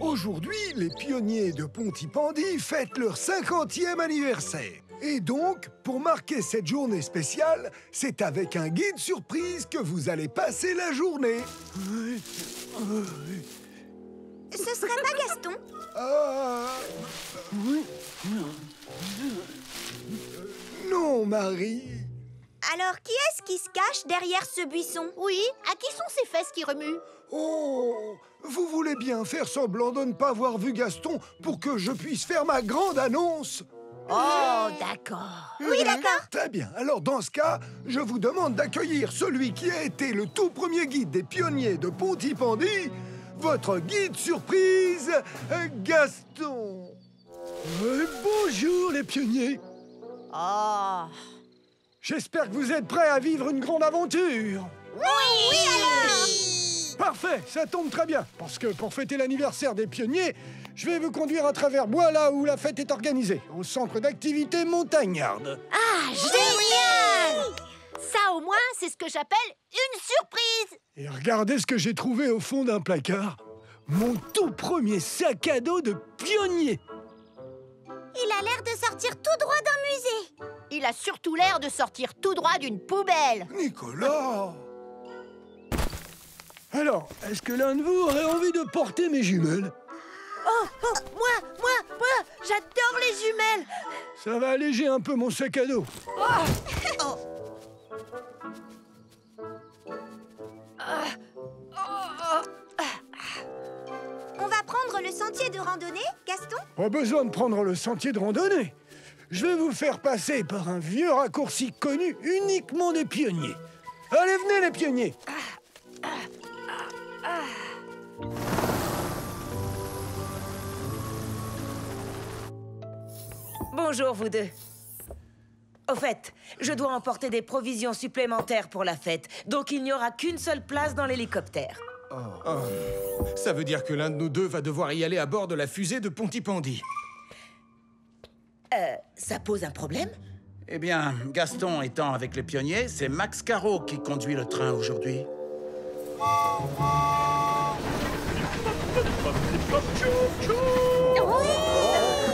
Aujourd'hui, les pionniers de Pontypandy fêtent leur 50e anniversaire. Et donc, pour marquer cette journée spéciale, c'est avec un guide surprise que vous allez passer la journée. Ce serait pas Gaston? Non, Marie. Alors, qui est-ce qui se cache derrière ce buisson? Oui, à qui sont ces fesses qui remuent? Oh, vous voulez bien faire semblant de ne pas avoir vu Gaston pour que je puisse faire ma grande annonce? Oh, d'accord. Oui, d'accord. Très bien. Alors, dans ce cas, je vous demande d'accueillir celui qui a été le tout premier guide des pionniers de Pontypandy, votre guide surprise, Gaston. Bonjour, les pionniers. Oh. J'espère que vous êtes prêts à vivre une grande aventure. Oui, alors. Parfait, ça tombe très bien. Parce que pour fêter l'anniversaire des pionniers, je vais vous conduire à travers bois là où la fête est organisée, au centre d'activité montagnarde. Ah, génial! Ça, au moins, c'est ce que j'appelle une surprise! Et regardez ce que j'ai trouvé au fond d'un placard. Mon tout premier sac à dos de pionnier. Il a l'air de sortir tout droit d'un musée. Il a surtout l'air de sortir tout droit d'une poubelle. Nicolas! Alors, est-ce que l'un de vous aurait envie de porter mes jumelles? Moi, j'adore les jumelles. Ça va alléger un peu mon sac à dos. On va prendre le sentier de randonnée, Gaston? Pas besoin de prendre le sentier de randonnée. Je vais vous faire passer par un vieux raccourci connu uniquement des pionniers. Allez, venez les pionniers. Bonjour, vous deux. Au fait, je dois emporter des provisions supplémentaires pour la fête, donc il n'y aura qu'une seule place dans l'hélicoptère. Ça veut dire que l'un de nous deux va devoir y aller à bord de la fusée de Pontypandy. Ça pose un problème? Eh bien, Gaston étant avec les pionniers, c'est Max Caro qui conduit le train aujourd'hui.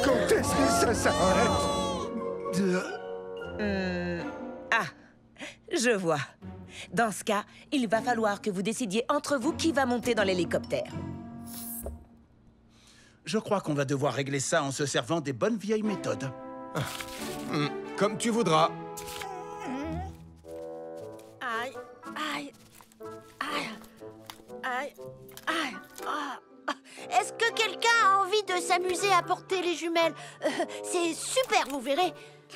Quand est-ce que ça s'arrête? Ah, je vois. Dans ce cas, il va falloir que vous décidiez entre vous qui va monter dans l'hélicoptère. Je crois qu'on va devoir régler ça en se servant des bonnes vieilles méthodes. Comme tu voudras. Aïe, aïe, aïe, aïe, aïe. Ah. Est-ce que quelqu'un a envie de s'amuser à porter les jumelles? C'est super, vous verrez.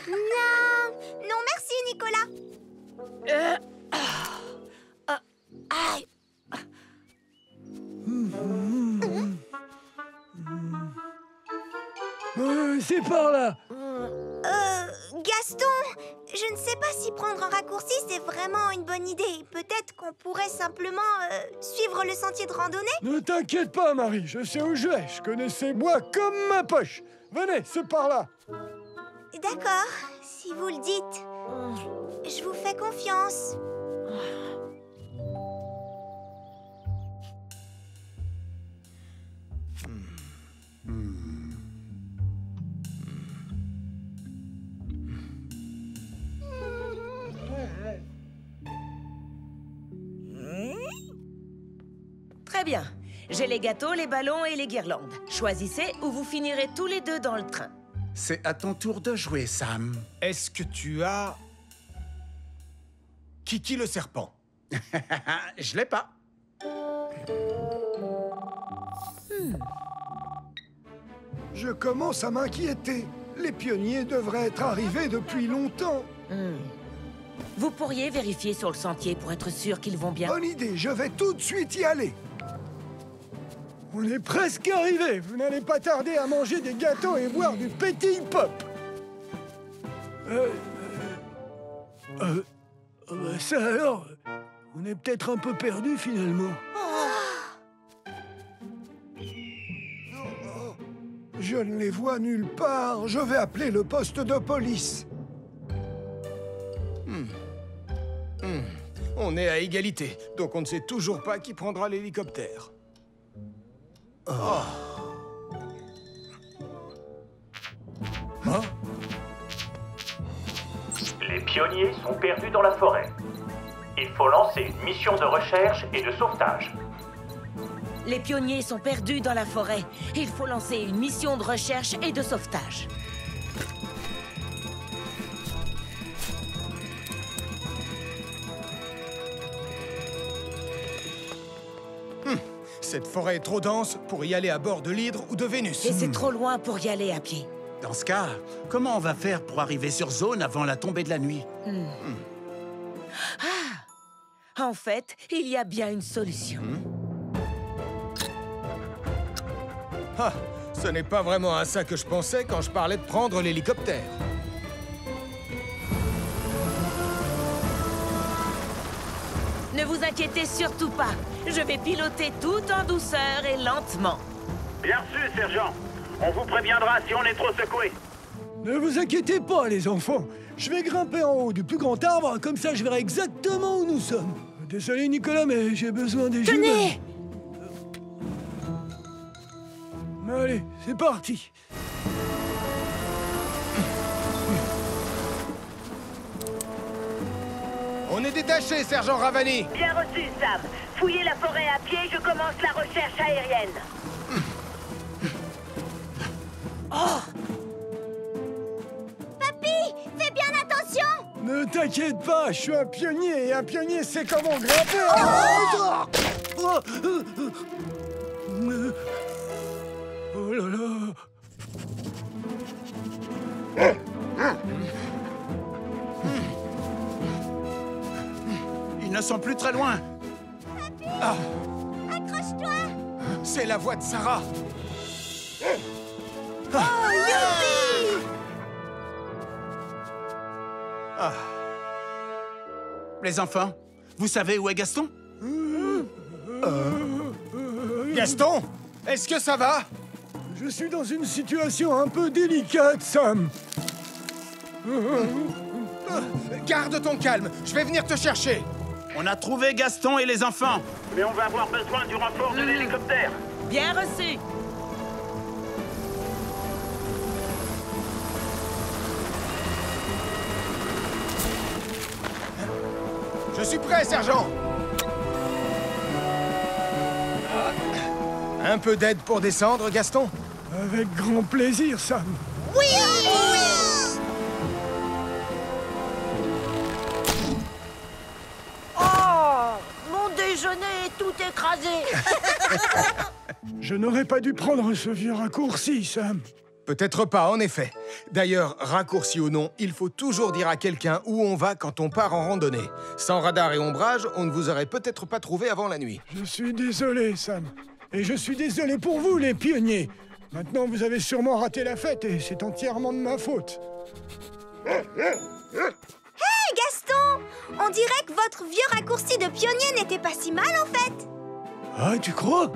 Non, non merci, Nicolas. Aïe. C'est par là. Gaston, je ne sais pas si prendre un raccourci, c'est vraiment une bonne idée. Peut-être qu'on pourrait simplement suivre le sentier de randonnée. Ne t'inquiète pas, Marie, je sais où je vais. Je connais ces bois comme ma poche. Venez, c'est par là. D'accord, si vous le dites. Je vous fais confiance. Très bien. J'ai les gâteaux, les ballons et les guirlandes. Choisissez ou vous finirez tous les deux dans le train. C'est à ton tour de jouer, Sam. Est-ce que tu as... Kiki le serpent? Je l'ai pas. Je commence à m'inquiéter. Les pionniers devraient être arrivés depuis longtemps. Vous pourriez vérifier sur le sentier pour être sûr qu'ils vont bien. Bonne idée, je vais tout de suite y aller. On est presque arrivés. Vous n'allez pas tarder à manger des gâteaux et boire du pétille pop. Ça alors, on est peut-être un peu perdu finalement. Je ne les vois nulle part. Je vais appeler le poste de police. On est à égalité, donc on ne sait toujours pas qui prendra l'hélicoptère. pionniers sont perdus dans la forêt. Il faut lancer une mission de recherche et de sauvetage. Les pionniers sont perdus dans la forêt. Il faut lancer une mission de recherche et de sauvetage. Cette forêt est trop dense pour y aller à bord de l'Hydre ou de Vénus. Et c'est trop loin pour y aller à pied. Dans ce cas, comment on va faire pour arriver sur zone avant la tombée de la nuit? En fait, il y a bien une solution. Ah, ce n'est pas vraiment à ça que je pensais quand je parlais de prendre l'hélicoptère. Ne vous inquiétez surtout pas. Je vais piloter tout en douceur et lentement. Bien reçu, sergent. On vous préviendra si on est trop secoué. Ne vous inquiétez pas, les enfants. Je vais grimper en haut du plus grand arbre, comme ça je verrai exactement où nous sommes. Désolé, Nicolas, mais j'ai besoin des jumelles. Tenez! Allez, c'est parti. On est détaché, sergent Ravani. Bien reçu, Sam. Fouillez la forêt à pied, je commence la recherche aérienne. Papy, fais bien attention! Ne t'inquiète pas, je suis un pionnier, et un pionnier sait comment grimper. Oh là là. Ils ne sont plus très loin. Accroche-toi! C'est la voix de Sarah. Les enfants, vous savez où est Gaston? Gaston, est-ce que ça va? Je suis dans une situation un peu délicate, Sam. Garde ton calme, je vais venir te chercher. On a trouvé Gaston et les enfants. Mais on va avoir besoin du renfort de l'hélicoptère. Bien reçu. Je suis prêt, sergent. Un peu d'aide pour descendre, Gaston? Avec grand plaisir, Sam. Oh! Mon déjeuner est tout écrasé. Je n'aurais pas dû prendre ce vieux raccourci, Sam. Peut-être pas, en effet. D'ailleurs, raccourci ou non, il faut toujours dire à quelqu'un où on va quand on part en randonnée. Sans radar et ombrage, on ne vous aurait peut-être pas trouvé avant la nuit. Je suis désolé, Sam. Et je suis désolé pour vous, les pionniers. Maintenant, vous avez sûrement raté la fête et c'est entièrement de ma faute. Hé, Gaston! On dirait que votre vieux raccourci de pionnier n'était pas si mal, en fait. Ah, tu crois?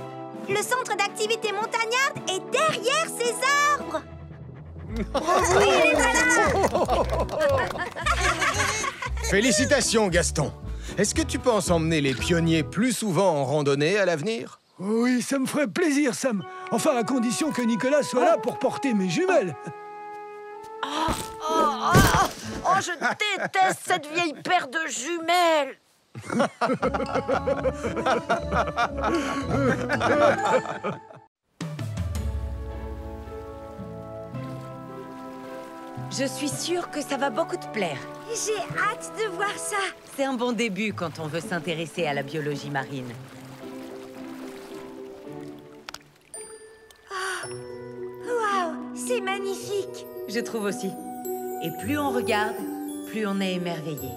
Le centre d'activité montagnarde est derrière ces arbres. Félicitations, Gaston. Est-ce que tu penses emmener les pionniers plus souvent en randonnée à l'avenir? Oui, ça me ferait plaisir, Sam. Enfin, à condition que Nicolas soit là pour porter mes jumelles. Oh, je déteste cette vieille paire de jumelles. Je suis sûre que ça va beaucoup te plaire. J'ai hâte de voir ça. C'est un bon début quand on veut s'intéresser à la biologie marine. Waouh, c'est magnifique. Je trouve aussi. Et plus on regarde, plus on est émerveillé.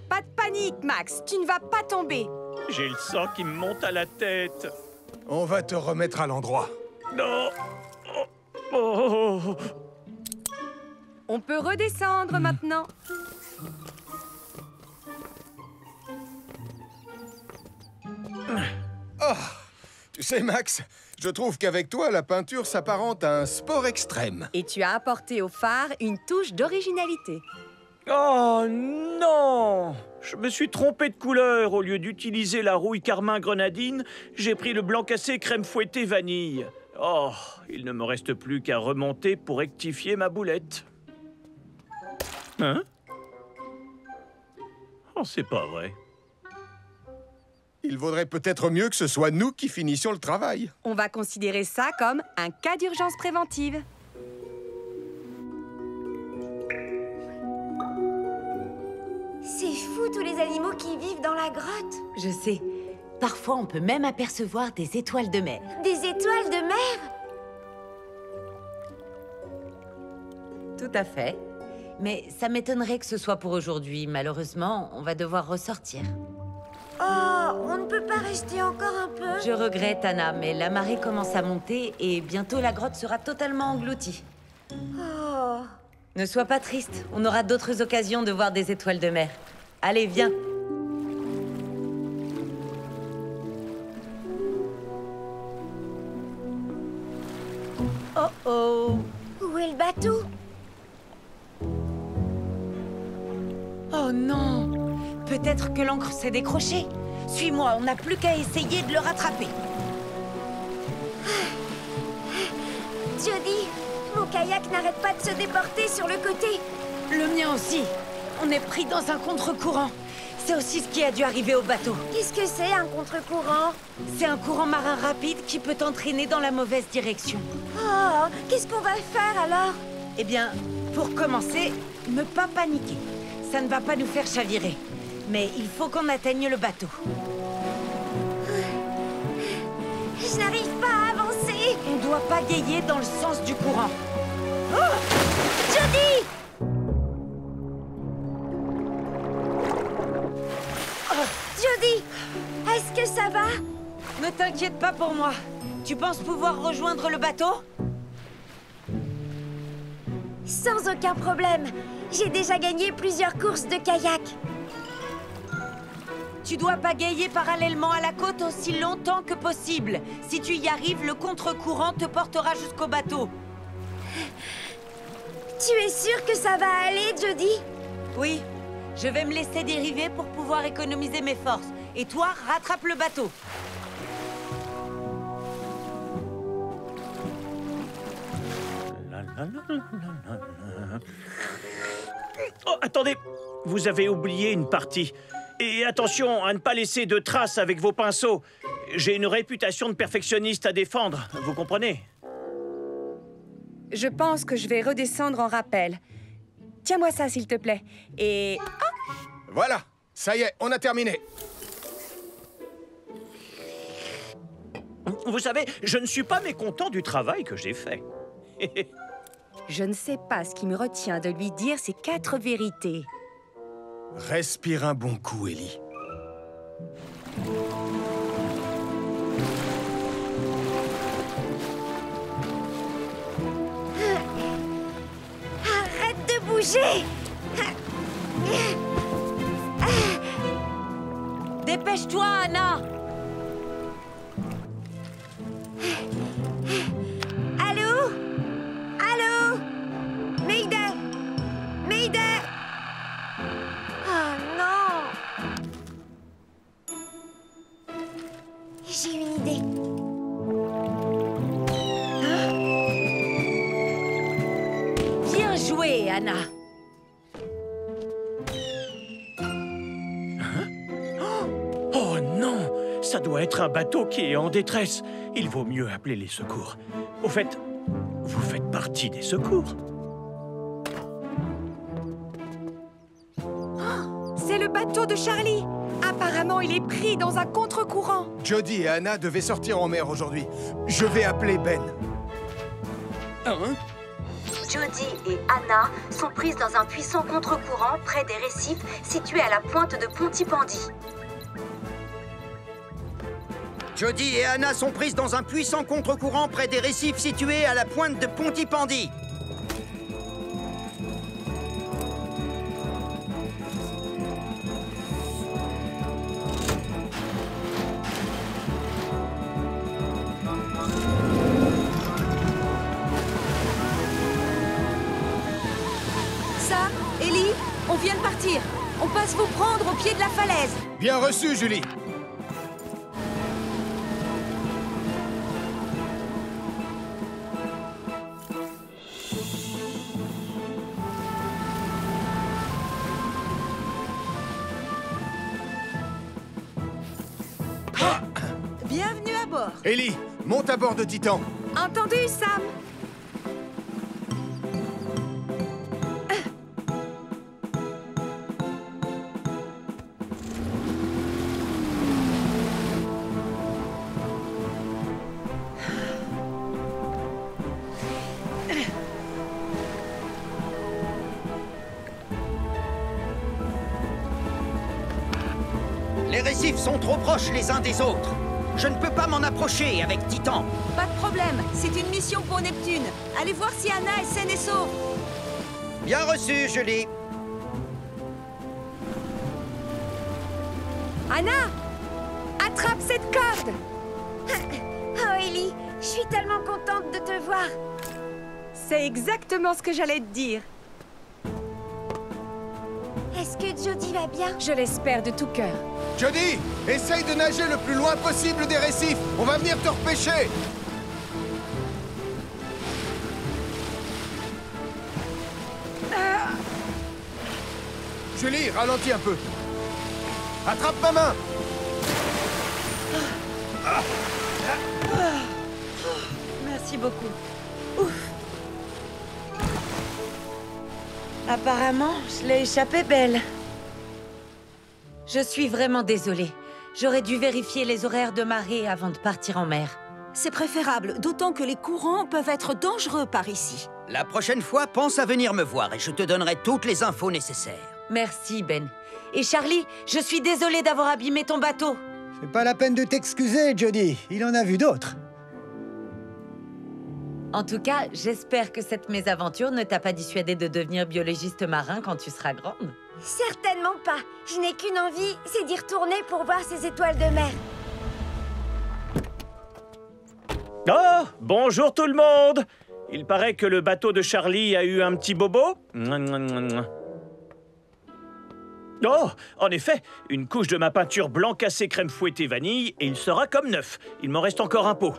Pas de panique, Max. Tu ne vas pas tomber. J'ai le sang qui me monte à la tête. On va te remettre à l'endroit. Non. Oh. On peut redescendre maintenant. Tu sais, Max, je trouve qu'avec toi, la peinture s'apparente à un sport extrême. Et tu as apporté au phare une touche d'originalité. Oh non! Je me suis trompé de couleur. Au lieu d'utiliser la rouille carmin grenadine, j'ai pris le blanc cassé crème fouettée vanille. Oh, il ne me reste plus qu'à remonter pour rectifier ma boulette. Hein? Oh, c'est pas vrai. Il vaudrait peut-être mieux que ce soit nous qui finissions le travail. On va considérer ça comme un cas d'urgence préventive. C'est fou tous les animaux qui vivent dans la grotte. Je sais. Parfois, on peut même apercevoir des étoiles de mer. Des étoiles de mer? Tout à fait. Mais ça m'étonnerait que ce soit pour aujourd'hui. Malheureusement, on va devoir ressortir. Oh, on ne peut pas rester encore un peu? Je regrette, Anna, mais la marée commence à monter et bientôt la grotte sera totalement engloutie. Oh. Ne sois pas triste, on aura d'autres occasions de voir des étoiles de mer. Allez, viens. Oh oh! Où est le bateau? Oh non! Peut-être que l'ancre s'est décrochée. Suis-moi, on n'a plus qu'à essayer de le rattraper. Jody, mon kayak n'arrête pas de se déporter sur le côté. Le mien aussi. On est pris dans un contre-courant. C'est aussi ce qui a dû arriver au bateau. Qu'est-ce que c'est, un contre-courant? C'est un courant marin rapide qui peut t'entraîner dans la mauvaise direction. Oh, qu'est-ce qu'on va faire alors? Eh bien, pour commencer, ne pas paniquer. Ça ne va pas nous faire chavirer. Mais il faut qu'on atteigne le bateau. Je n'arrive pas à avancer. On ne doit pas guéyer dans le sens du courant. Oh! Jody! Jody, est-ce que ça va? Ne t'inquiète pas pour moi. Tu penses pouvoir rejoindre le bateau? Sans aucun problème. J'ai déjà gagné plusieurs courses de kayak. Tu dois pagayer parallèlement à la côte aussi longtemps que possible. Si tu y arrives, le contre-courant te portera jusqu'au bateau. Tu es sûre que ça va aller, Jody? Oui. Je vais me laisser dériver pour pouvoir économiser mes forces. Et toi, rattrape le bateau. Oh, attendez! Vous avez oublié une partie. Et attention à ne pas laisser de traces avec vos pinceaux. J'ai une réputation de perfectionniste à défendre, vous comprenez? Je pense que je vais redescendre en rappel. Tiens-moi ça, s'il te plaît. Et... Oh! Voilà, ça y est, on a terminé. Vous savez, je ne suis pas mécontent du travail que j'ai fait. Je ne sais pas ce qui me retient de lui dire ces 4 vérités. Respire un bon coup, Ellie. Arrête de bouger! Dépêche-toi, Anna! Allô? Allô? Mayday! Mayday! Oh non! J'ai une idée. Bien joué, Anna! Oh non! Ça doit être un bateau qui est en détresse. Il vaut mieux appeler les secours. Au fait, vous faites partie des secours. C'est le bateau de Charlie. Apparemment, il est pris dans un contre-courant. Jody et Anna devaient sortir en mer aujourd'hui. Je vais appeler Ben. Jody et Anna sont prises dans un puissant contre-courant près des récifs situés à la pointe de Pontypandy. Jody et Anna sont prises dans un puissant contre-courant près des récifs situés à la pointe de Pontypandy. partir. On passe vous prendre au pied de la falaise. Bien reçu, Julie. Bienvenue à bord. Ellie, monte à bord de Titan. Entendu, Sam. Les récifs sont trop proches les uns des autres. Je ne peux pas m'en approcher avec Titan. Pas de problème, c'est une mission pour Neptune. Allez voir si Anna est saine et sauve. Bien reçu, Julie. Anna, attrape cette corde. Oh, Ellie, je suis tellement contente de te voir. C'est exactement ce que j'allais te dire. Est-ce que Jody va bien? Je l'espère de tout cœur. Jody, essaye de nager le plus loin possible des récifs. On va venir te repêcher. Julie, ralentis un peu. Attrape ma main. Merci beaucoup. Ouf. Apparemment, je l'ai échappé belle. Je suis vraiment désolée. J'aurais dû vérifier les horaires de marée avant de partir en mer. C'est préférable, d'autant que les courants peuvent être dangereux par ici. La prochaine fois, pense à venir me voir et je te donnerai toutes les infos nécessaires. Merci, Ben. Et Charlie, je suis désolée d'avoir abîmé ton bateau. C'est pas la peine de t'excuser, Jody. Il en a vu d'autres. En tout cas, j'espère que cette mésaventure ne t'a pas dissuadé de devenir biologiste marin quand tu seras grande. Certainement pas. Je n'ai qu'une envie, c'est d'y retourner pour voir ces étoiles de mer. Oh, bonjour tout le monde. Il paraît que le bateau de Charlie a eu un petit bobo. Oh, en effet, une couche de ma peinture blanc cassé crème fouettée vanille et il sera comme neuf. Il m'en reste encore un pot.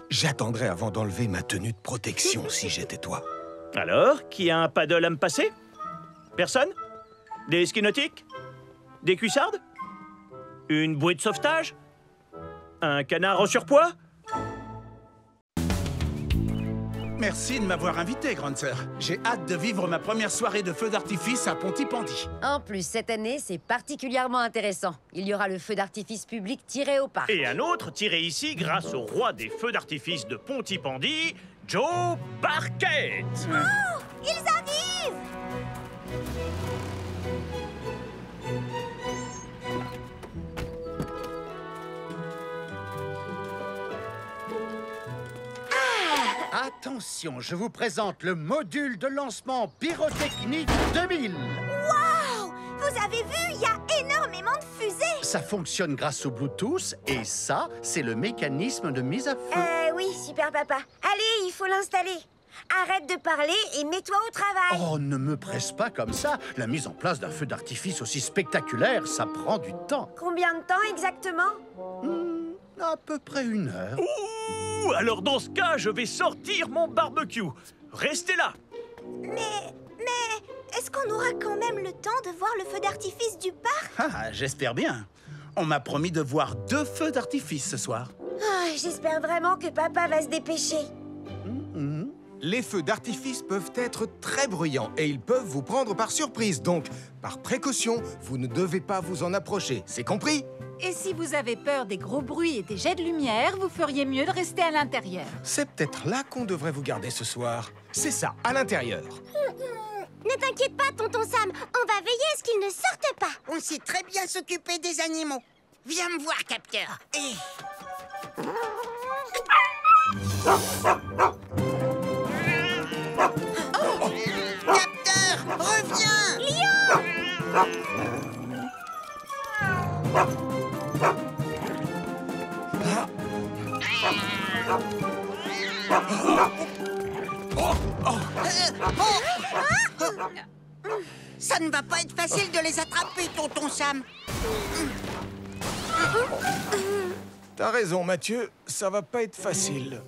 J'attendrai avant d'enlever ma tenue de protection si j'étais toi. Alors, qui a un paddle à me passer? Personne? Des skis nautiques? Des cuissardes? Une bouée de sauvetage? Un canard en surpoids? Merci de m'avoir invité, grande sœur. J'ai hâte de vivre ma première soirée de feu d'artifice à Pontypandy. En plus, cette année, c'est particulièrement intéressant. Il y aura le feu d'artifice public tiré au parc. Et un autre tiré ici grâce au roi des feux d'artifice de Pontypandy, Joe Barquette. Oh, ils arrivent! Attention, je vous présente le module de lancement pyrotechnique 2000. Waouh! Vous avez vu, il y a énormément de fusées. Ça fonctionne grâce au Bluetooth et ça, c'est le mécanisme de mise à feu. Oui, super papa. Allez, il faut l'installer. Arrête de parler et mets-toi au travail. Oh, ne me presse pas comme ça. La mise en place d'un feu d'artifice aussi spectaculaire, ça prend du temps. Combien de temps exactement? À peu près 1 heure. Ouh, alors dans ce cas, je vais sortir mon barbecue. Restez là. Mais est-ce qu'on aura quand même le temps de voir le feu d'artifice du parc? Ah, j'espère bien. On m'a promis de voir 2 feux d'artifice ce soir. J'espère vraiment que papa va se dépêcher. Les feux d'artifice peuvent être très bruyants et ils peuvent vous prendre par surprise. Donc, par précaution, vous ne devez pas vous en approcher. C'est compris? Et si vous avez peur des gros bruits et des jets de lumière, vous feriez mieux de rester à l'intérieur. C'est peut-être là qu'on devrait vous garder ce soir. C'est ça, à l'intérieur. Ne t'inquiète pas, tonton Sam. On va veiller à ce qu'ils ne sortent pas. On sait très bien s'occuper des animaux. Viens me voir, capteur. Oh, capteur, reviens! Lion! Ça ne va pas être facile de les attraper, tonton Sam. T'as raison, Mathieu, ça va pas être facile.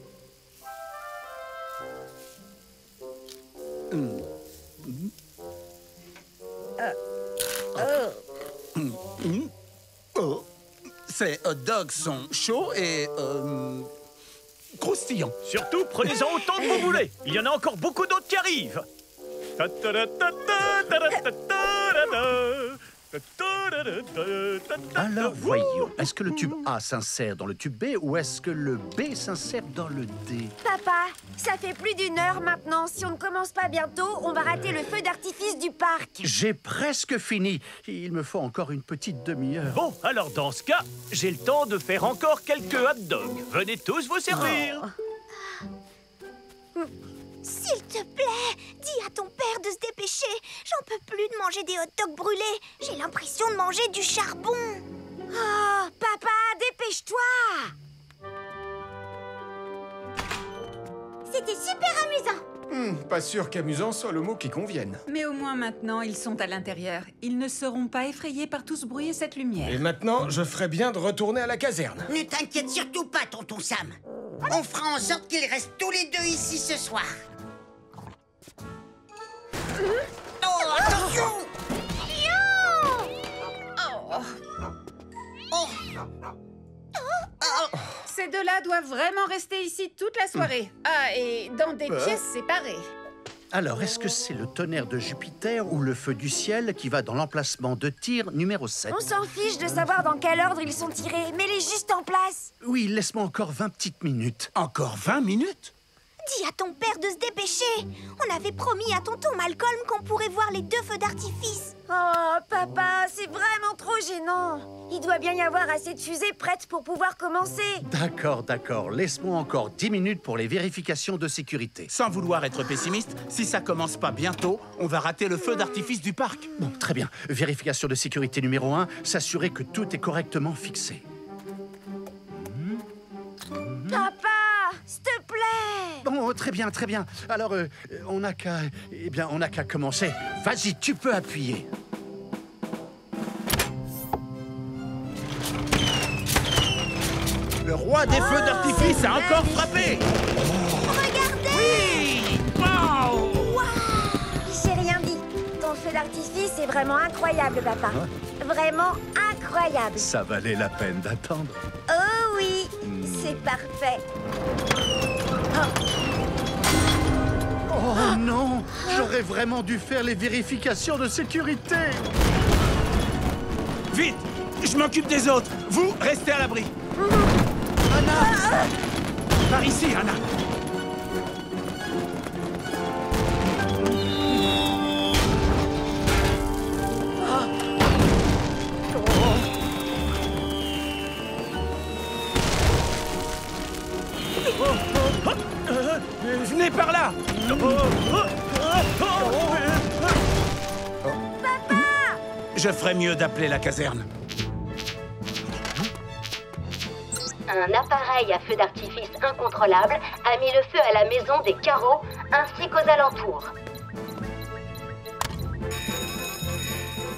Oh. Ces hot dogs sont chauds et croustillants. Surtout, prenez-en autant que vous voulez. Il y en a encore beaucoup d'autres qui arrivent. Alors, voyons. Est-ce que le tube A s'insère dans le tube B ou est-ce que le B s'insère dans le D? Papa, ça fait plus d'1 heure maintenant. Si on ne commence pas bientôt, on va rater le feu d'artifice du parc. J'ai presque fini. Il me faut encore une petite demi-heure. Bon, alors dans ce cas, j'ai le temps de faire encore quelques hot dogs. Venez tous vous servir. S'il te plaît, dis à ton père de se dépêcher. J'en peux plus de manger des hot dogs brûlés. J'ai l'impression de manger du charbon. Oh, papa, dépêche-toi! C'était super amusant. Pas sûr qu'amusant soit le mot qui convienne. Mais au moins maintenant, ils sont à l'intérieur. Ils ne seront pas effrayés par tout ce bruit et cette lumière. Et maintenant, je ferais bien de retourner à la caserne. Ne t'inquiète surtout pas, tonton Sam. On fera en sorte qu'ils restent tous les deux ici ce soir. Oh, attention! Ces deux-là doivent vraiment rester ici toute la soirée. Ah, et dans des pièces séparées. Alors, est-ce que c'est le tonnerre de Jupiter ou le feu du ciel qui va dans l'emplacement de tir numéro 7? On s'en fiche de savoir dans quel ordre ils sont tirés. Mets-les juste en place. Oui, laisse-moi encore 20 petites minutes. Encore 20 minutes? Dis à ton père de se dépêcher. On avait promis à tonton Malcolm qu'on pourrait voir les 2 feux d'artifice. Oh, papa, c'est vraiment trop gênant. Il doit bien y avoir assez de fusées prêtes pour pouvoir commencer. D'accord, d'accord. Laisse-moi encore 10 minutes pour les vérifications de sécurité. Sans vouloir être pessimiste, si ça commence pas bientôt, on va rater le feu d'artifice du parc. Bon, très bien. Vérification de sécurité numéro 1, s'assurer que tout est correctement fixé. Papa, s'il te plaît. Bon, très bien, très bien. Alors, on n'a qu'à... Eh bien, on n'a qu'à commencer. Vas-y, tu peux appuyer. Le roi des feux d'artifice a encore frappé. Regardez! Oui! Wow! J'ai rien dit. Ton feu d'artifice est vraiment incroyable, papa. Vraiment incroyable. Ça valait la peine d'attendre. Oh oui, c'est parfait. Oh non! J'aurais vraiment dû faire les vérifications de sécurité. Vite! Je m'occupe des autres. Vous, restez à l'abri. Anna! Par ici, Anna. Venez par là! Papa! Je ferais mieux d'appeler la caserne. Un appareil à feu d'artifice incontrôlable a mis le feu à la maison des Carreaux ainsi qu'aux alentours.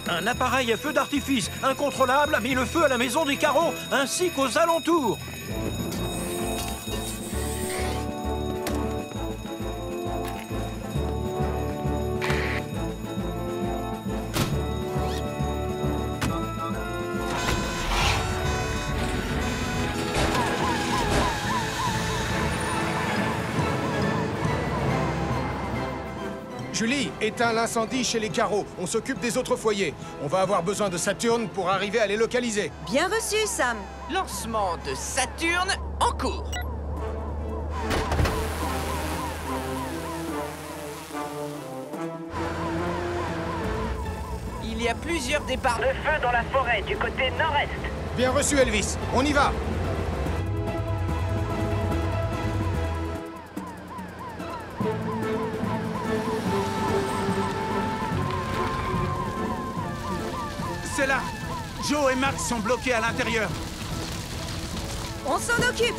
Un appareil à feu d'artifice incontrôlable a mis le feu à la maison des Carreaux ainsi qu'aux alentours. Julie, éteins l'incendie chez les Carreaux. On s'occupe des autres foyers. On va avoir besoin de Saturne pour arriver à les localiser. Bien reçu, Sam. Lancement de Saturne en cours. Il y a plusieurs départs de feu dans la forêt du côté nord-est. Bien reçu, Elvis. On y va. C'est là. Joe et Max sont bloqués à l'intérieur. On s'en occupe.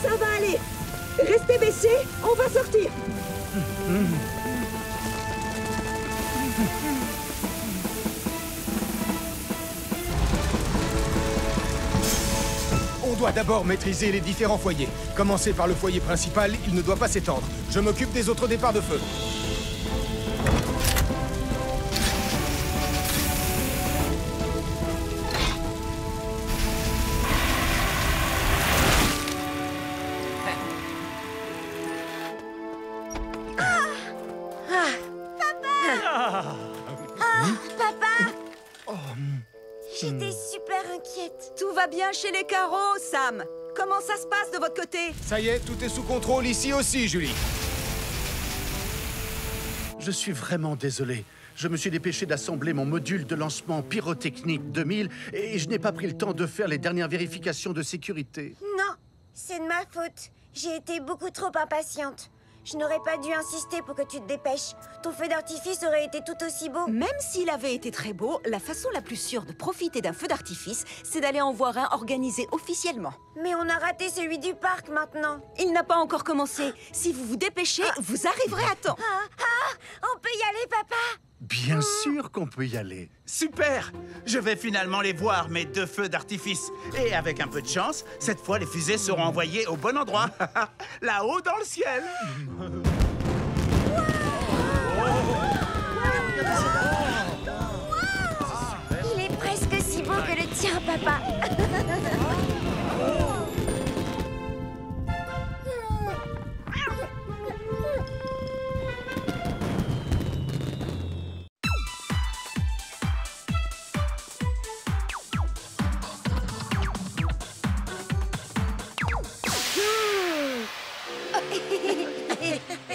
Ça va aller. Restez baissés, on va sortir. On doit d'abord maîtriser les différents foyers. Commencer par le foyer principal, il ne doit pas s'étendre. Je m'occupe des autres départs de feu. J'étais super inquiète. Tout va bien chez les carreaux, Sam. Comment ça se passe de votre côté? Ça y est, tout est sous contrôle ici aussi, Julie. Je suis vraiment désolé. Je me suis dépêché d'assembler mon module de lancement pyrotechnique 2000 et je n'ai pas pris le temps de faire les dernières vérifications de sécurité. Non, c'est de ma faute. J'ai été beaucoup trop impatiente. Je n'aurais pas dû insister pour que tu te dépêches. Ton feu d'artifice aurait été tout aussi beau. Même s'il avait été très beau, la façon la plus sûre de profiter d'un feu d'artifice, c'est d'aller en voir un organisé officiellement. Mais on a raté celui du parc maintenant. Il n'a pas encore commencé. Si vous vous dépêchez, vous arriverez à temps. On peut y aller, papa? Bien sûr qu'on peut y aller. Super! Je vais finalement les voir, mes 2 feux d'artifice. Et avec un peu de chance, cette fois, les fusées seront envoyées au bon endroit. Là-haut dans le ciel. Il est presque si beau que le tien, papa.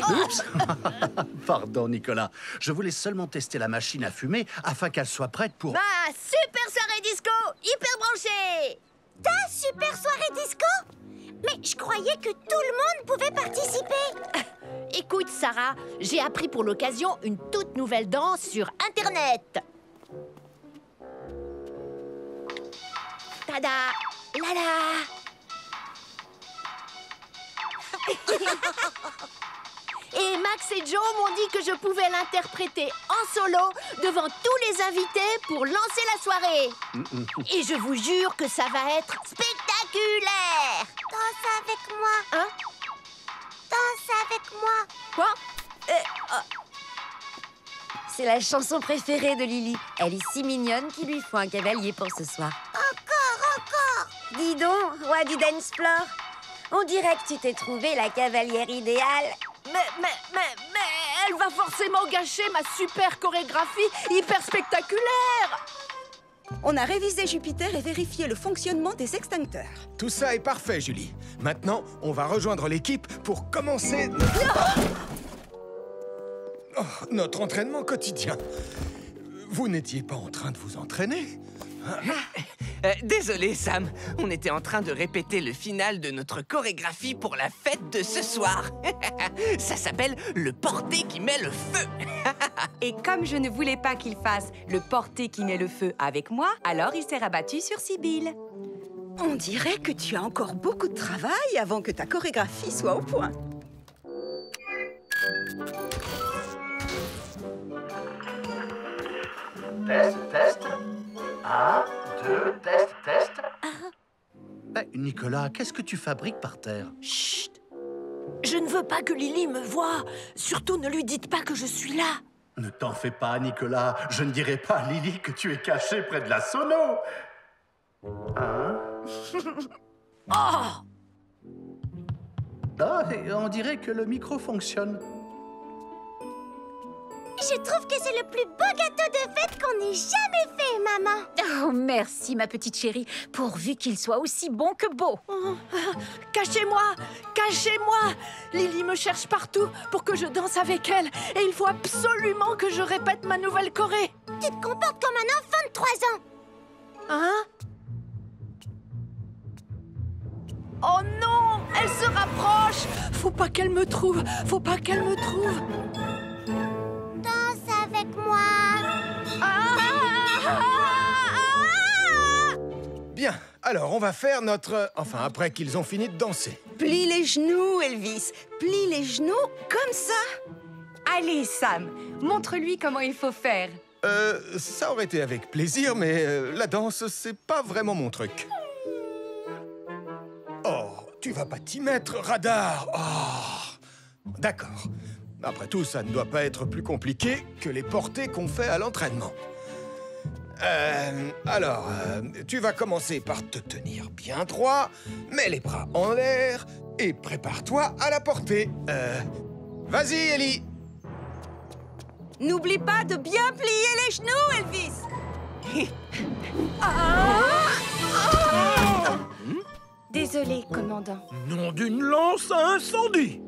Oups. Pardon, Nicolas. Je voulais seulement tester la machine à fumer afin qu'elle soit prête pour... Ma super soirée disco, hyper branchée. Ta super soirée disco? Mais je croyais que tout le monde pouvait participer. Écoute, Sarah, j'ai appris pour l'occasion une toute nouvelle danse sur Internet. Tada! Lala! Et Max et Joe m'ont dit que je pouvais l'interpréter en solo devant tous les invités pour lancer la soirée. Et je vous jure que ça va être spectaculaire. Danse avec moi. Hein? Danse avec moi. Quoi? C'est la chanson préférée de Lily. Elle est si mignonne qu'il lui faut un cavalier pour ce soir. Encore. Dis donc, roi du dance floor. On dirait que tu t'es trouvé la cavalière idéale. Mais elle va forcément gâcher ma super chorégraphie hyper spectaculaire. On a révisé Jupiter et vérifié le fonctionnement des extincteurs. Tout ça est parfait, Julie. Maintenant, on va rejoindre l'équipe pour commencer notre entraînement quotidien. Vous n'étiez pas en train de vous entraîner? Désolé, Sam. On était en train de répéter le final de notre chorégraphie pour la fête de ce soir. Ça s'appelle le porté qui met le feu. Et comme je ne voulais pas qu'il fasse le porté qui met le feu avec moi, alors il s'est rabattu sur Sibylle. On dirait que tu as encore beaucoup de travail avant que ta chorégraphie soit au point. Test. 1, 2, test. Nicolas, qu'est-ce que tu fabriques par terre? Chut! Je ne veux pas que Lily me voie. Surtout, ne lui dites pas que je suis là. Ne t'en fais pas, Nicolas. Je ne dirai pas à Lily que tu es caché près de la sono. Hein? Oh! On dirait que le micro fonctionne. Je trouve que c'est le plus beau gâteau de fête qu'on ait jamais fait, maman. Oh, merci, ma petite chérie, pourvu qu'il soit aussi bon que beau. Cachez-moi! Cachez-moi! Lily me cherche partout pour que je danse avec elle. Et il faut absolument que je répète ma nouvelle choré. Tu te comportes comme un enfant de 3 ans. Hein? Oh non! Elle se rapproche! Faut pas qu'elle me trouve! Faut pas qu'elle me trouve! Danse avec moi. Bien, Alors, on va faire notre... Enfin, après qu'ils ont fini de danser. Plie les genoux, Elvis. Plie les genoux comme ça. Allez, Sam, montre-lui comment il faut faire. Ça aurait été avec plaisir, mais la danse, c'est pas vraiment mon truc. Oh, tu vas pas t'y mettre, Radar. Oh, d'accord. Après tout, ça ne doit pas être plus compliqué que les portées qu'on fait à l'entraînement. Alors, tu vas commencer par te tenir bien droit, mets les bras en l'air et prépare-toi à la portée. Vas-y, Ellie. N'oublie pas de bien plier les genoux, Elvis. Désolé, commandant. Nom d'une lance à incendie!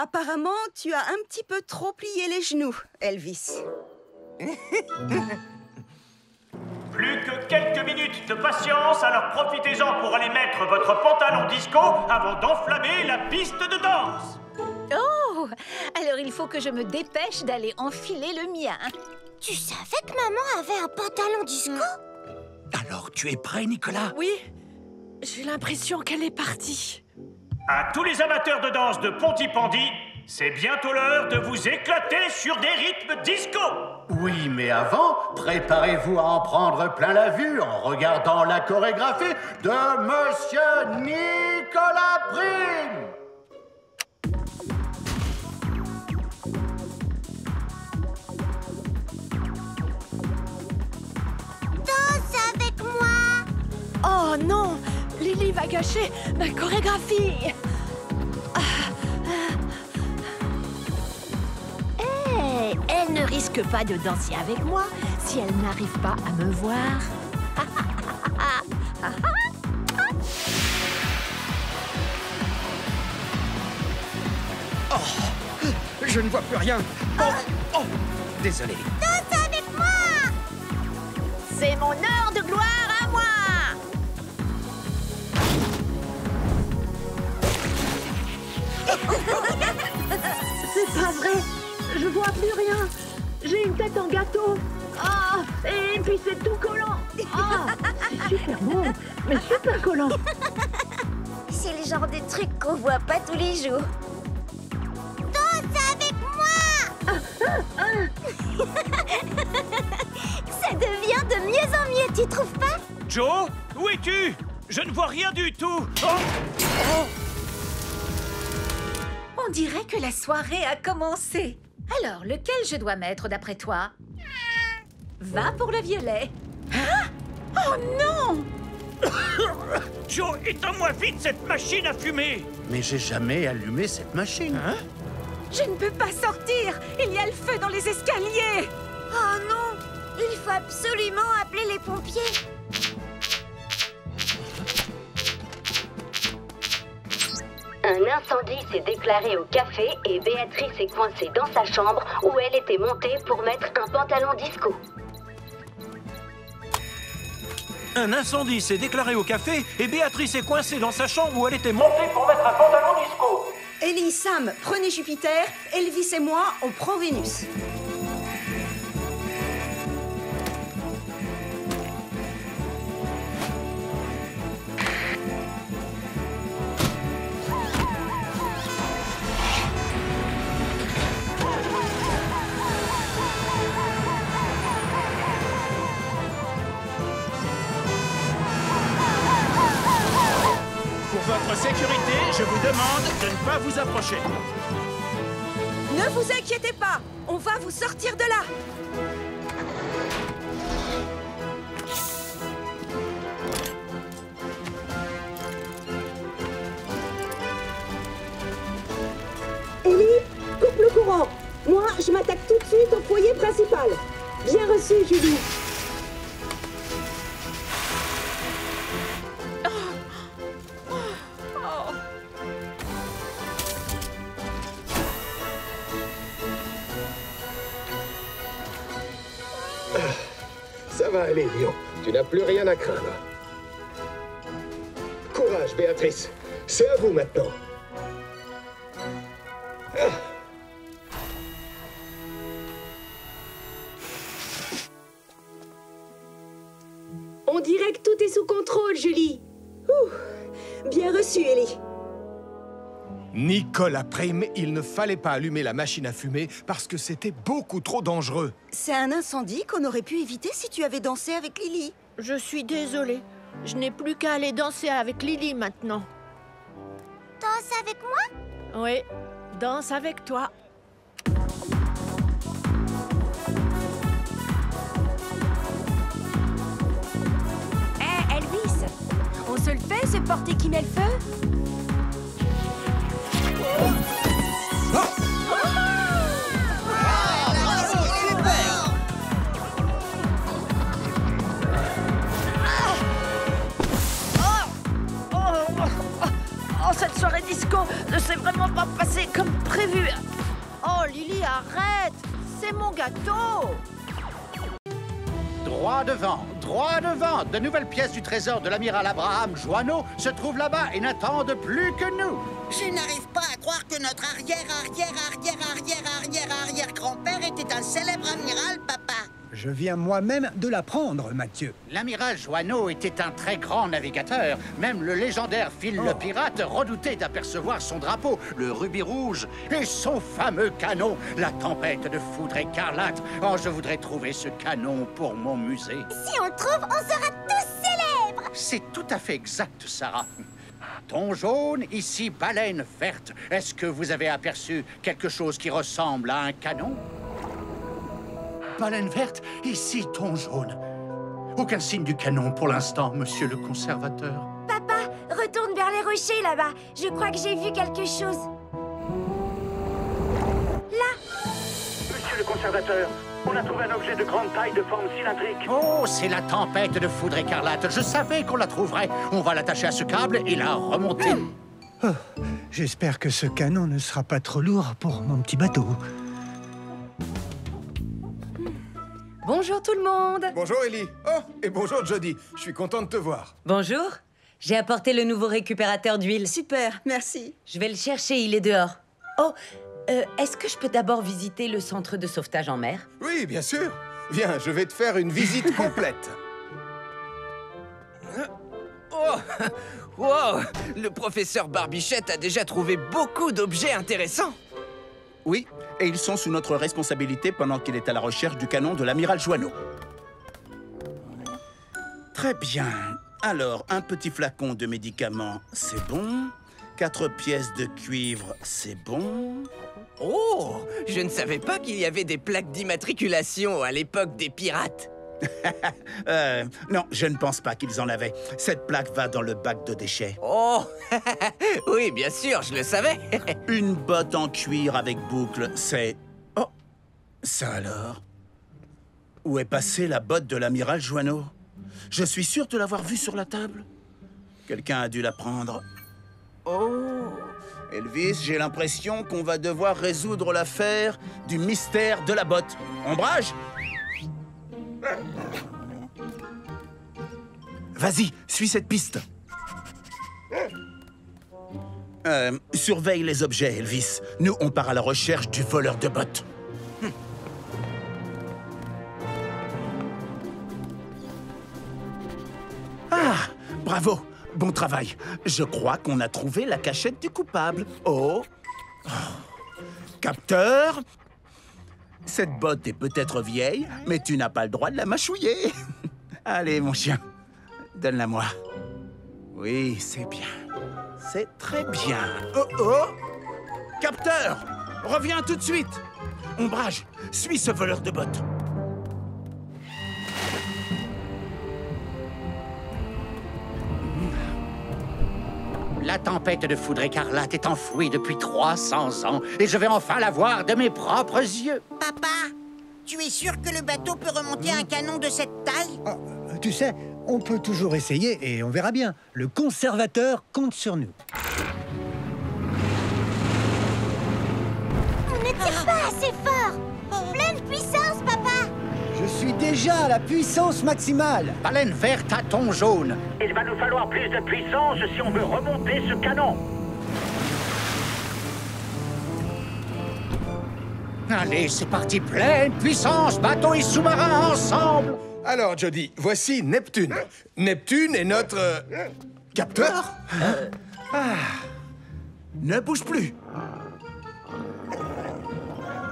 Apparemment, tu as un petit peu trop plié les genoux, Elvis. Plus que quelques minutes de patience, alors profitez-en pour aller mettre votre pantalon disco avant d'enflammer la piste de danse. Oh! Alors il faut que je me dépêche d'aller enfiler le mien. Tu savais que maman avait un pantalon disco? Alors, tu es prêt, Nicolas? Oui, j'ai l'impression qu'elle est partie. À tous les amateurs de danse de Pontypandy, c'est bientôt l'heure de vous éclater sur des rythmes disco. Oui, mais avant, préparez-vous à en prendre plein la vue en regardant la chorégraphie de Monsieur Nicolas Prime. Danse avec moi! Oh non! Lily va gâcher ma chorégraphie. Hey, elle ne risque pas de danser avec moi si elle n'arrive pas à me voir. Oh, je ne vois plus rien. Oh, désolé. Danse avec moi! C'est mon heure de gloire à moi. C'est pas vrai. Je vois plus rien. J'ai une tête en gâteau. Ah, et puis c'est tout collant. Ah, c'est super bon, mais super collant. C'est le genre de truc qu'on voit pas tous les jours. Danse avec moi! Ça devient de mieux en mieux, tu trouves pas? Joe, où es-tu? Je ne vois rien du tout. Oh! On dirait que la soirée a commencé. Alors, lequel je dois mettre d'après toi? Va pour le violet. Hein? Oh non! Joe, éteins-moi vite cette machine à fumer! Mais j'ai jamais allumé cette machine. Hein? Je ne peux pas sortir! Il y a le feu dans les escaliers! Oh non! Il faut absolument appeler les pompiers. Un incendie s'est déclaré au café et Béatrice est coincée dans sa chambre où elle était montée pour mettre un pantalon disco. Un incendie s'est déclaré au café et Béatrice est coincée dans sa chambre où elle était montée pour mettre un pantalon disco. Ellie, Sam, prenez Jupiter. Elvis et moi, on prend Vénus. Pour votre sécurité, je vous demande de ne pas vous approcher. Ne vous inquiétez pas, on va vous sortir de là. Ellie, coupe le courant. Moi, je m'attaque tout de suite au foyer principal. Bien reçu, Julie. Ça va aller, Lion. Tu n'as plus rien à craindre. Courage, Béatrice. C'est à vous maintenant. Ah. On dirait que tout est sous contrôle, Julie. Ouh. Bien reçu, Ellie. Nicolas Prime, il ne fallait pas allumer la machine à fumer parce que c'était beaucoup trop dangereux. C'est un incendie qu'on aurait pu éviter si tu avais dansé avec Lily. Je suis désolée. Je n'ai plus qu'à aller danser avec Lily maintenant. Danse avec moi? Oui, danse avec toi. Hé, Elvis, on se le fait, ce porté qui met le feu? Oh, cette soirée disco ne s'est vraiment pas passée comme prévu. Oh, Lily, arrête! C'est mon gâteau! Droit devant. De nouvelles pièces du trésor de l'amiral Abraham Joanneau se trouvent là-bas et n'attendent plus que nous. Je n'arrive pas à croire que notre arrière-grand-père était un célèbre amiral, papa. Je viens moi-même de l'apprendre, Mathieu. L'amiral Joanneau était un très grand navigateur. Même le légendaire Phil le pirate redoutait d'apercevoir son drapeau, le rubis rouge, et son fameux canon, la tempête de foudre écarlate. Oh, je voudrais trouver ce canon pour mon musée. Si on le trouve, on sera tous célèbres! C'est tout à fait exact, Sarah. Thon jaune, ici baleine verte. Est-ce que vous avez aperçu quelque chose qui ressemble à un canon? Baleine verte, ici thon jaune. Aucun signe du canon pour l'instant, monsieur le conservateur. Papa, retourne vers les rochers là-bas. Je crois que j'ai vu quelque chose. Là! Monsieur le conservateur, on a trouvé un objet de grande taille de forme cylindrique. Oh, c'est la tempête de foudre écarlate. Je savais qu'on la trouverait. On va l'attacher à ce câble et la remonter. Oh, j'espère que ce canon ne sera pas trop lourd pour mon petit bateau. Bonjour tout le monde. Bonjour Ellie. Oh, et bonjour Jody. Je suis content de te voir. Bonjour. J'ai apporté le nouveau récupérateur d'huile. Super, merci. Je vais le chercher, il est dehors. Oh, est-ce que je peux d'abord visiter le centre de sauvetage en mer? Oui, bien sûr. Viens, je vais te faire une visite complète. Oh, wow, le professeur Barbichette a déjà trouvé beaucoup d'objets intéressants. Oui, et ils sont sous notre responsabilité pendant qu'il est à la recherche du canon de l'amiral Joanneau. Très bien. Alors, un petit flacon de médicaments, c'est bon. 4 pièces de cuivre, c'est bon. Oh, je ne savais pas qu'il y avait des plaques d'immatriculation à l'époque des pirates. Non, je ne pense pas qu'ils en avaient. Cette plaque va dans le bac de déchets. Oh, oui, bien sûr, je le savais. Une botte en cuir avec boucle, c'est... Oh, ça alors? Où est passée la botte de l'amiral Joanneau? Je suis sûr de l'avoir vue sur la table. Quelqu'un a dû la prendre. Oh, Elvis, j'ai l'impression qu'on va devoir résoudre l'affaire du mystère de la botte. Ombrage? Vas-y, suis cette piste. Surveille les objets, Elvis. Nous, on part à la recherche du voleur de bottes. Ah, bravo. Bon travail. Je crois qu'on a trouvé la cachette du coupable. Oh. Capteur. Cette botte est peut-être vieille, mais tu n'as pas le droit de la mâchouiller. Allez, mon chien, donne-la-moi. Oui, c'est bien. C'est très bien. Oh, oh! Capteur, reviens tout de suite. Ombrage, suis ce voleur de bottes. La tempête de foudre écarlate est enfouie depuis 300 ans et je vais enfin la voir de mes propres yeux. Papa, tu es sûr que le bateau peut remonter un canon de cette taille? Tu sais, on peut toujours essayer et on verra bien. Le conservateur compte sur nous. On ne tire pas assez fort. Pleine puissance, papa. Je suis déjà à la puissance maximale. Baleine verte à thon jaune. Il va nous falloir plus de puissance si on veut remonter ce canon. Allez, c'est parti, pleine puissance, bateau et sous-marin ensemble. Alors, Jody, voici Neptune. Neptune est notre... capteur. Ne bouge plus.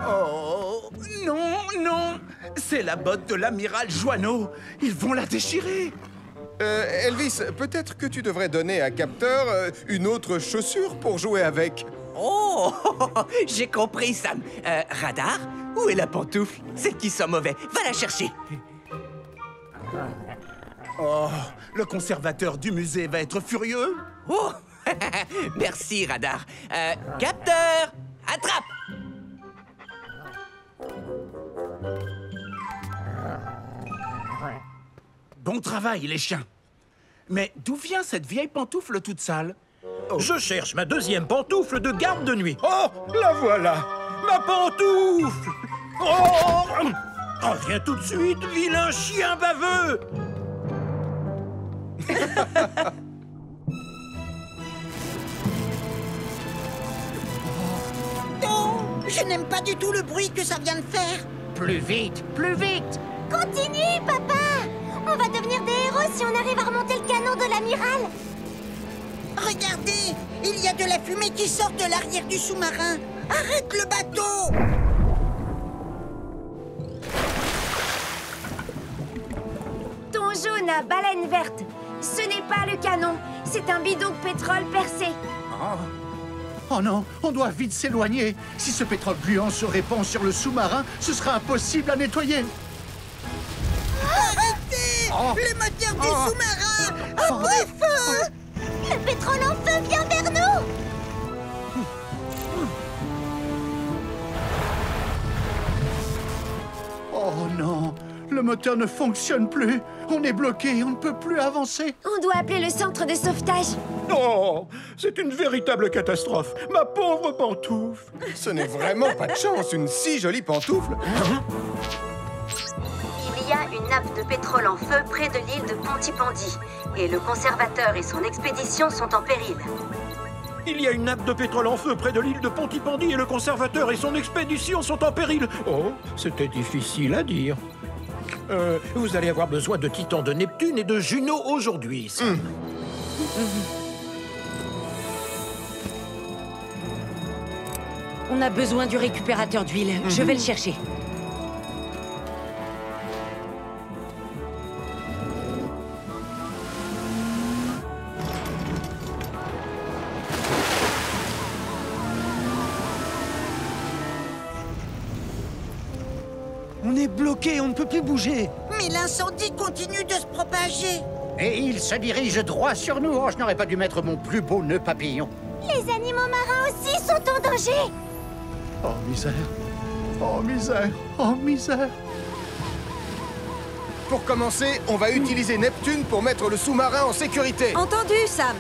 Oh, non, non. C'est la botte de l'amiral Joanneau. Ils vont la déchirer. Elvis, peut-être que tu devrais donner à Capteur une autre chaussure pour jouer avec. Oh, j'ai compris, Sam. Radar, où est la pantoufle? C'est qui sont mauvais? Va la chercher. Oh, le conservateur du musée va être furieux. Oh, merci, Radar. Capteur, attrape! Bon travail, les chiens. Mais d'où vient cette vieille pantoufle toute sale? Je cherche ma deuxième pantoufle de garde de nuit. Oh, la voilà! Ma pantoufle! Oh! Reviens tout de suite, vilain chien baveux! Oh, je n'aime pas du tout le bruit que ça vient de faire. Plus vite, plus vite! Continue, papa! On va devenir des héros si on arrive à remonter le canon de l'amiral. Regardez, il y a de la fumée qui sort de l'arrière du sous-marin. Arrête le bateau! Ton jaune à baleine verte, ce n'est pas le canon, c'est un bidon de pétrole percé. Oh non, on doit vite s'éloigner. Si ce pétrole gluant se répand sur le sous-marin, ce sera impossible à nettoyer. Arrêtez! Le moteur du sous-marin a pris feu! Le pétrole en feu vient vers nous! Oh non, le moteur ne fonctionne plus. On est bloqué, on ne peut plus avancer. On doit appeler le centre de sauvetage. Oh, c'est une véritable catastrophe. Ma pauvre pantoufle. Ce n'est vraiment pas de chance, une si jolie pantoufle. Il y a une nappe de pétrole en feu près de l'île de Pontypandy. Et le conservateur et son expédition sont en péril. Il y a une nappe de pétrole en feu près de l'île de Pontypandy et le conservateur et son expédition sont en péril. Oh, c'était difficile à dire. Vous allez avoir besoin de Titan de Neptune et de Juno aujourd'hui, Sam. On a besoin du récupérateur d'huile. Je vais le chercher. On est bloqué, on ne peut plus bouger. Mais l'incendie continue de se propager. Et il se dirige droit sur nous. Oh, je n'aurais pas dû mettre mon plus beau nœud papillon. Les animaux marins aussi sont en danger. Oh, misère. Oh, misère. Oh, misère. Pour commencer, on va utiliser Neptune pour mettre le sous-marin en sécurité. Entendu, Sam.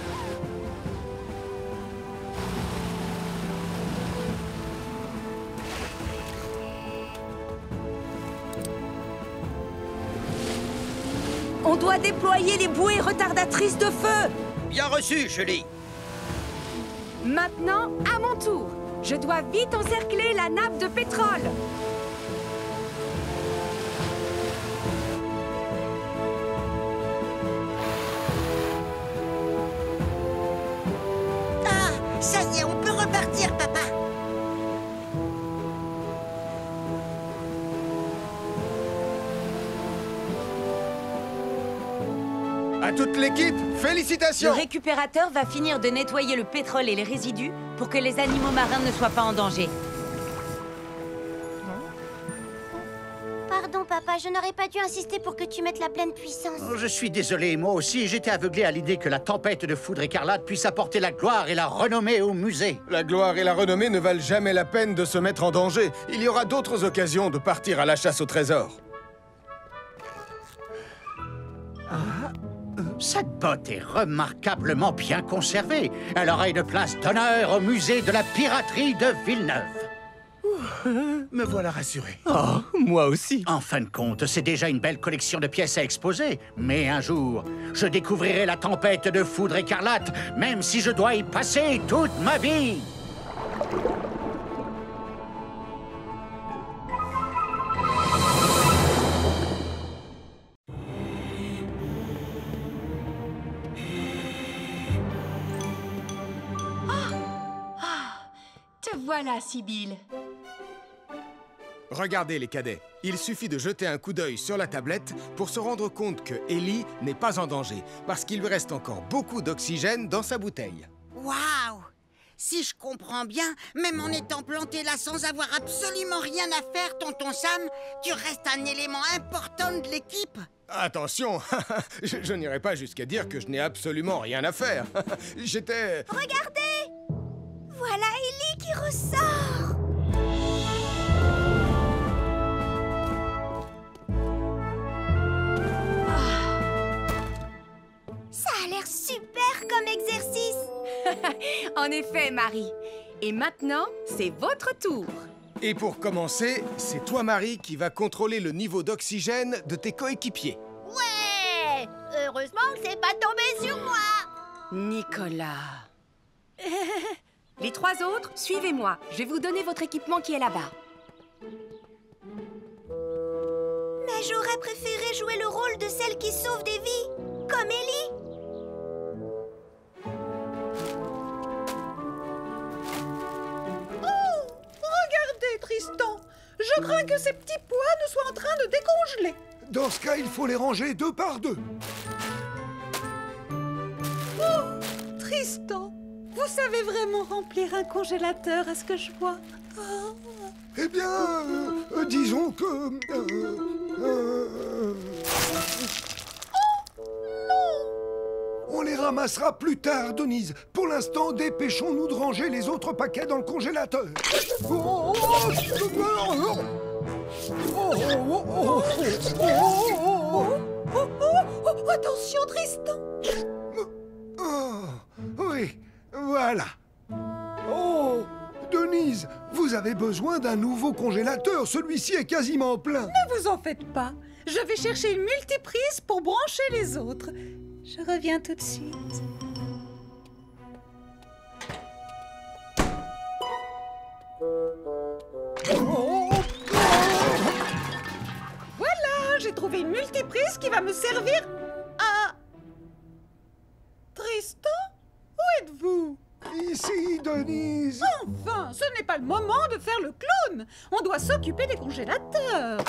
On doit déployer les bouées retardatrices de feu. Bien reçu, Julie. Maintenant, à mon tour. Je dois vite encercler la nappe de pétrole. Ah, ça y est, on peut repartir, papa. À toute l'équipe, félicitations! Le récupérateur va finir de nettoyer le pétrole et les résidus pour que les animaux marins ne soient pas en danger. Pardon, papa, je n'aurais pas dû insister pour que tu mettes la pleine puissance. Oh, je suis désolé, moi aussi, j'étais aveuglé à l'idée que la tempête de foudre écarlate puisse apporter la gloire et la renommée au musée. La gloire et la renommée ne valent jamais la peine de se mettre en danger. Il y aura d'autres occasions de partir à la chasse au trésor. Cette botte est remarquablement bien conservée. Elle aura une place d'honneur au musée de la piraterie de Villeneuve. Me voilà rassuré. Oh, moi aussi. En fin de compte, c'est déjà une belle collection de pièces à exposer. Mais un jour, je découvrirai la tempête de foudre écarlate, même si je dois y passer toute ma vie. voilà, Sibylle. Regardez les cadets, il suffit de jeter un coup d'œil sur la tablette pour se rendre compte que Ellie n'est pas en danger, parce qu'il lui reste encore beaucoup d'oxygène dans sa bouteille. Waouh! Si je comprends bien, même en étant planté là sans avoir absolument rien à faire, tonton Sam, tu restes un élément important de l'équipe. Attention, je n'irai pas jusqu'à dire que je n'ai absolument rien à faire. J'étais... Regardez! Voilà Ellie qui ressort! Ça a l'air super comme exercice! En effet, Marie. Et maintenant, c'est votre tour. Et pour commencer, c'est toi, Marie, qui va contrôler le niveau d'oxygène de tes coéquipiers. Ouais! Heureusement que c'est pas tombé sur moi! Nicolas. Les 3 autres, suivez-moi. Je vais vous donner votre équipement qui est là-bas. Mais j'aurais préféré jouer le rôle de celle qui sauve des vies, comme Ellie. Regardez, Tristan. Je crains que ces petits pois ne soient en train de décongeler. Dans ce cas, il faut les ranger 2 par 2. Oh, Tristan, vous savez vraiment remplir un congélateur à ce que je vois. Oh. Eh bien, disons que... On les ramassera plus tard, Denise. Pour l'instant, dépêchons-nous de ranger les autres paquets dans le congélateur. Attention, Tristan. Oui, voilà. Oh, Denise, vous avez besoin d'un nouveau congélateur. Celui-ci est quasiment plein. Ne vous en faites pas. Je vais chercher une multiprise pour brancher les autres. Je reviens tout de suite. Voilà, j'ai trouvé une multiprise qui va me servir à... Tristan, où êtes-vous? Ici, Denise. Enfin, ce n'est pas le moment de faire le clown. On doit s'occuper des congélateurs.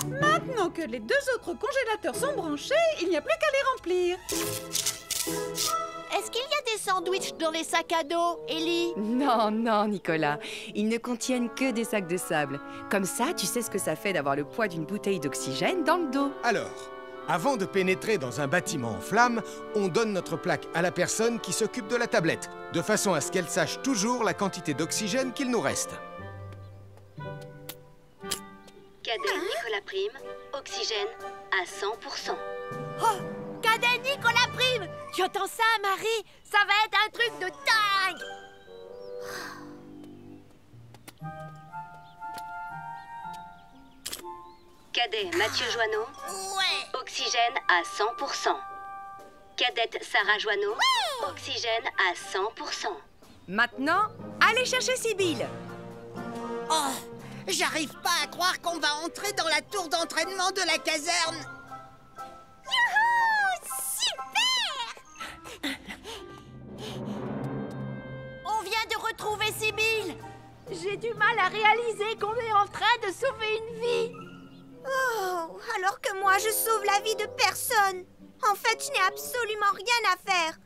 Maintenant que les 2 autres congélateurs sont branchés, il n'y a plus qu'à les remplir. Est-ce qu'il y a des sandwichs dans les sacs à dos, Ellie? Non, non, Nicolas. Ils ne contiennent que des sacs de sable. Comme ça, tu sais ce que ça fait d'avoir le poids d'une bouteille d'oxygène dans le dos. Alors, avant de pénétrer dans un bâtiment en flammes, on donne notre plaque à la personne qui s'occupe de la tablette, de façon à ce qu'elle sache toujours la quantité d'oxygène qu'il nous reste. Cadet Nicolas Prime, oxygène à 100%. Oh, Cadet Nicolas Prime! Tu entends ça, Marie? Ça va être un truc de dingue! Cadet Mathieu Joanneau, ouais. Oxygène à 100%. Cadette Sarah Joanneau, ouais. Oxygène à 100%. Maintenant, allez chercher Sibylle. Oh, j'arrive pas à croire qu'on va entrer dans la tour d'entraînement de la caserne. Youhou! Super! On vient de retrouver Sibylle. J'ai du mal à réaliser qu'on est en train de sauver une vie. Oh, alors que moi, je sauve la vie de personne. En fait, je n'ai absolument rien à faire.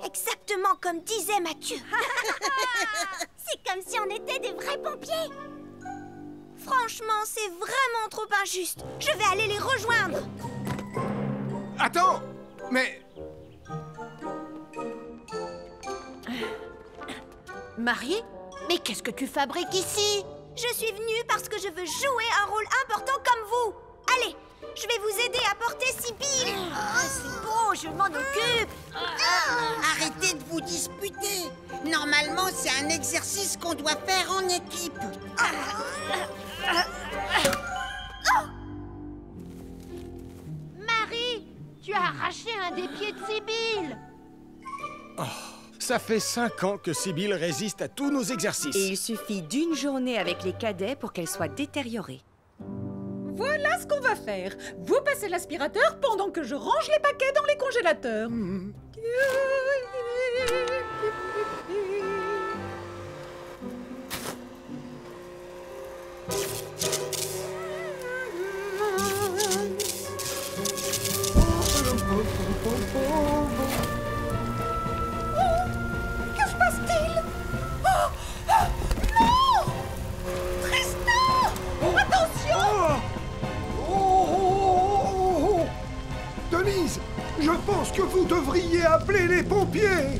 Exactement comme disait Mathieu. C'est comme si on était des vrais pompiers. Franchement, c'est vraiment trop injuste. Je vais aller les rejoindre. Attends! Mais... Marie, mais qu'est-ce que tu fabriques ici? Je suis venue parce que je veux jouer un rôle important comme vous. Allez, je vais vous aider à porter Sibylle. C'est bon, je m'en occupe. Arrêtez de vous disputer. Normalement, c'est un exercice qu'on doit faire en équipe. Marie, tu as arraché un des pieds de Sibylle. Oh, ça fait 5 ans que Sibylle résiste à tous nos exercices. Et il suffit d'une journée avec les cadets pour qu'elle soit détériorée. Voilà ce qu'on va faire. Vous passez l'aspirateur pendant que je range les paquets dans les congélateurs. que vous devriez appeler les pompiers.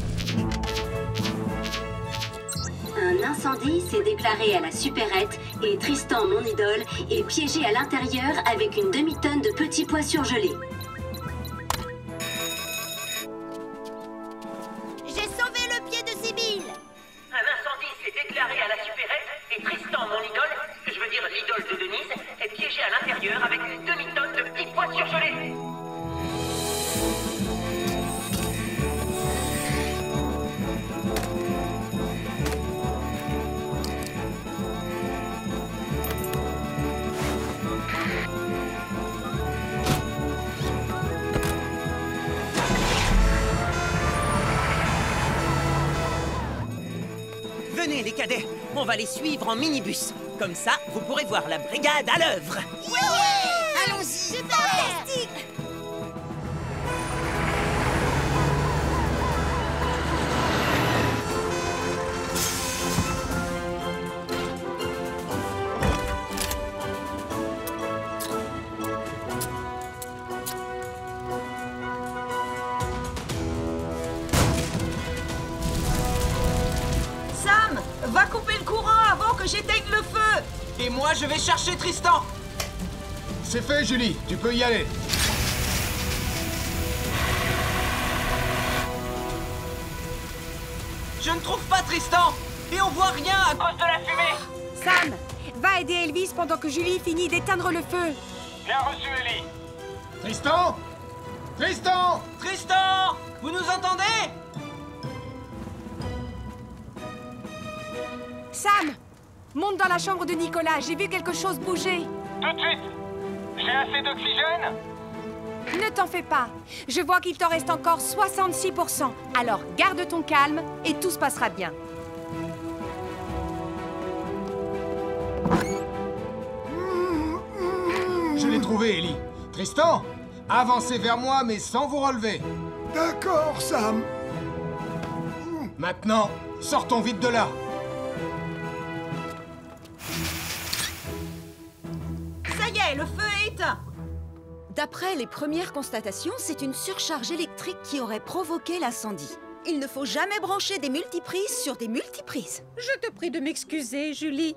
Un incendie s'est déclaré à la supérette et Tristan, mon idole, est piégé à l'intérieur avec une demi-tonne de petits pois surgelés. J'ai sauvé le pied de Sibylle. Un incendie s'est déclaré à la supérette et Tristan, mon idole, je veux dire l'idole de Denise, est piégé à l'intérieur avec une demi-tonne de petits pois surgelés. Venez les cadets, on va les suivre en minibus. Comme ça, vous pourrez voir la brigade à l'œuvre. Ouais, allons-y. C'est fantastique. Sam, va couper le courant avant que j'éteigne le feu. Et moi, je vais chercher Tristan. C'est fait, Julie. Tu peux y aller. Je ne trouve pas Tristan. Et on voit rien à cause de la fumée. Sam, va aider Elvis pendant que Julie finit d'éteindre le feu. Bien reçu, Ellie. Tristan! Tristan! Tristan! Vous nous entendez? Sam, monte dans la chambre de Nicolas. J'ai vu quelque chose bouger. Tout de suite. J'ai assez d'oxygène? Ne t'en fais pas. Je vois qu'il t'en reste encore 66%. Alors garde ton calme et tout se passera bien. Je l'ai trouvé, Ellie. Tristan, avancez vers moi, mais sans vous relever. D'accord, Sam. Maintenant, sortons vite de là. Ça y est, le feu est éteint. D'après les premières constatations, c'est une surcharge électrique qui aurait provoqué l'incendie. Il ne faut jamais brancher des multiprises sur des multiprises. Je te prie de m'excuser, Julie.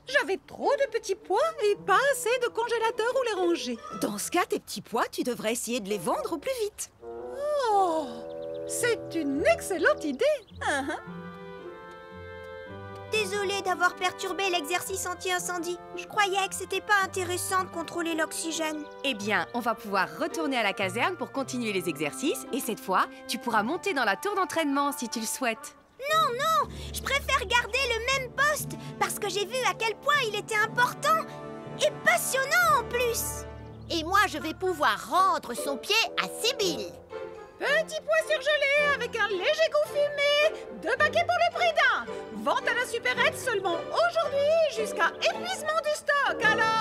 J'avais trop de petits pois et pas assez de congélateur où les ranger. Dans ce cas, tes petits pois, tu devrais essayer de les vendre au plus vite. Oh, c'est une excellente idée. Désolée d'avoir perturbé l'exercice anti-incendie. Je croyais que c'était pas intéressant de contrôler l'oxygène. Eh bien, on va pouvoir retourner à la caserne pour continuer les exercices. Et cette fois, tu pourras monter dans la tour d'entraînement si tu le souhaites. Non, non, je préfère garder le même poste parce que j'ai vu à quel point il était important et passionnant en plus. Et moi, je vais pouvoir rendre son pied à Sibylle. Petit pois surgelé avec un léger goût fumé. 2 paquets pour le prix d'un. Vente à la supérette seulement aujourd'hui jusqu'à épuisement du stock, alors